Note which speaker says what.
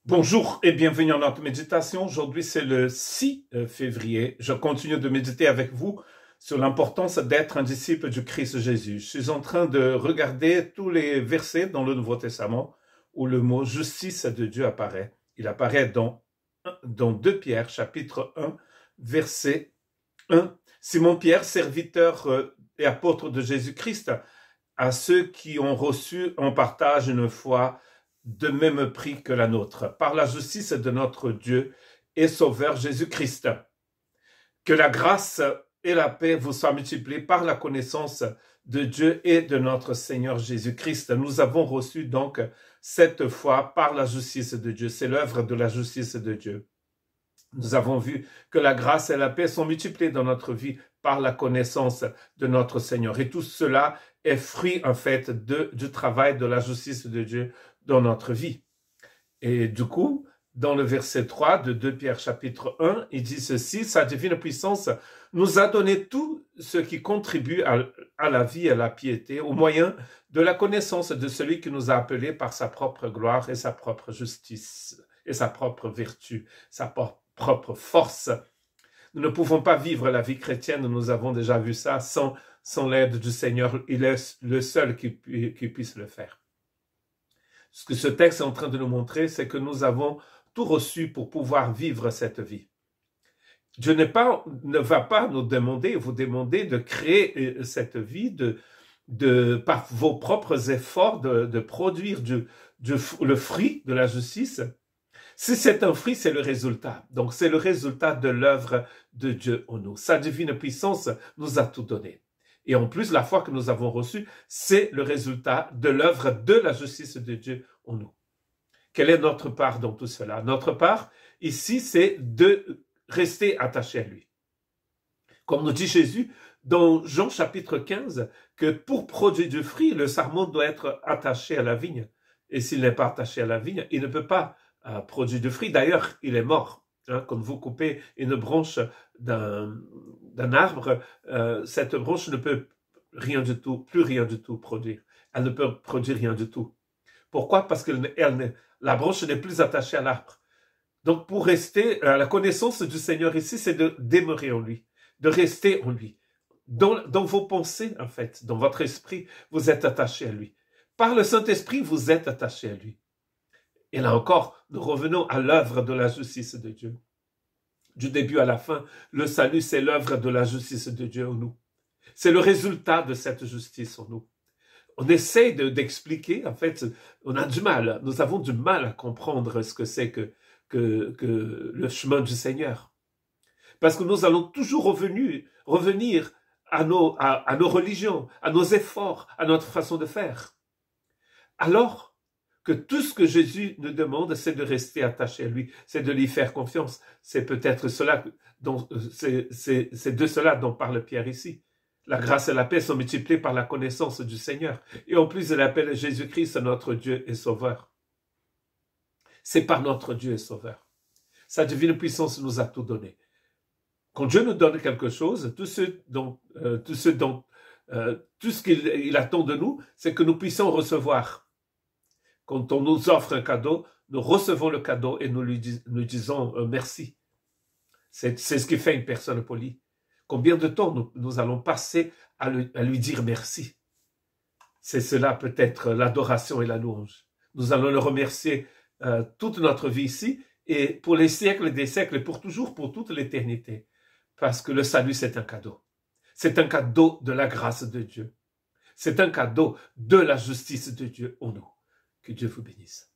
Speaker 1: Bonjour et bienvenue dans notre méditation. Aujourd'hui, c'est le 6 février. Je continue de méditer avec vous sur l'importance d'être un disciple du Christ Jésus. Je suis en train de regarder tous les versets dans le Nouveau Testament où le mot justice de Dieu apparaît. Il apparaît dans 2 Pierre, chapitre 1, verset 1. Simon Pierre, serviteur et apôtre de Jésus-Christ, à ceux qui ont reçu en partage une foi de même prix que la nôtre, par la justice de notre Dieu et Sauveur Jésus-Christ. Que la grâce et la paix vous soient multipliées par la connaissance de Dieu et de notre Seigneur Jésus-Christ. Nous avons reçu donc cette foi par la justice de Dieu. C'est l'œuvre de la justice de Dieu. Nous avons vu que la grâce et la paix sont multipliées dans notre vie par la connaissance de notre Seigneur. Et tout cela est fruit, en fait, du travail de la justice de Dieu dans notre vie. Et du coup, dans le verset 3 de 2 Pierre chapitre 1, il dit ceci: sa divine puissance nous a donné tout ce qui contribue à la vie et à la piété au moyen de la connaissance de celui qui nous a appelés par sa propre gloire et sa propre justice et sa propre vertu, sa propre force. Nous ne pouvons pas vivre la vie chrétienne, nous avons déjà vu ça, sans l'aide du Seigneur. Il est le seul qui puisse le faire. Ce que ce texte est en train de nous montrer, c'est que nous avons tout reçu pour pouvoir vivre cette vie. Dieu ne va pas vous demander de créer cette vie, par vos propres efforts, de produire le fruit de la justice. Si c'est un fruit, c'est le résultat. Donc c'est le résultat de l'œuvre de Dieu en nous. Sa divine puissance nous a tout donné. Et en plus, la foi que nous avons reçue, c'est le résultat de l'œuvre de la justice de Dieu en nous. Quelle est notre part dans tout cela? Notre part, ici, c'est de rester attaché à lui. Comme nous dit Jésus dans Jean chapitre 15, que pour produire du fruit, le sarment doit être attaché à la vigne. Et s'il n'est pas attaché à la vigne, il ne peut pas produire du fruit. D'ailleurs, il est mort. Quand vous coupez une branche d'un arbre, cette branche ne peut plus rien du tout produire. Elle ne peut produire rien du tout. Pourquoi? Parce que la branche n'est plus attachée à l'arbre. Donc, pour rester, la connaissance du Seigneur ici, c'est de demeurer en lui, de rester en lui. Dans vos pensées, en fait, dans votre esprit, vous êtes attaché à lui. Par le Saint-Esprit, vous êtes attaché à lui. Et là encore, nous revenons à l'œuvre de la justice de Dieu. Du début à la fin, le salut, c'est l'œuvre de la justice de Dieu en nous. C'est le résultat de cette justice en nous. On essaie d'expliquer, en fait, on a du mal, nous avons du mal à comprendre ce que c'est que le chemin du Seigneur. Parce que nous allons toujours revenir à nos religions, à nos efforts, à notre façon de faire. Alors que tout ce que Jésus nous demande, c'est de rester attaché à lui, c'est de lui faire confiance. C'est peut-être c'est de cela dont parle Pierre ici. La grâce et la paix sont multipliées par la connaissance du Seigneur. Et en plus, il appelle Jésus-Christ notre Dieu et Sauveur. C'est par notre Dieu et Sauveur. Sa divine puissance nous a tout donné. Quand Dieu nous donne quelque chose, tout ce qu'il attend de nous, c'est que nous puissions recevoir. Quand on nous offre un cadeau, nous recevons le cadeau et nous disons merci. C'est ce qui fait une personne polie. Combien de temps nous allons passer à lui dire merci? C'est cela peut-être l'adoration et la louange. Nous allons le remercier toute notre vie ici et pour les siècles des siècles et pour toujours, pour toute l'éternité. Parce que le salut, c'est un cadeau. C'est un cadeau de la grâce de Dieu. C'est un cadeau de la justice de Dieu en nous. Que Dieu vous bénisse.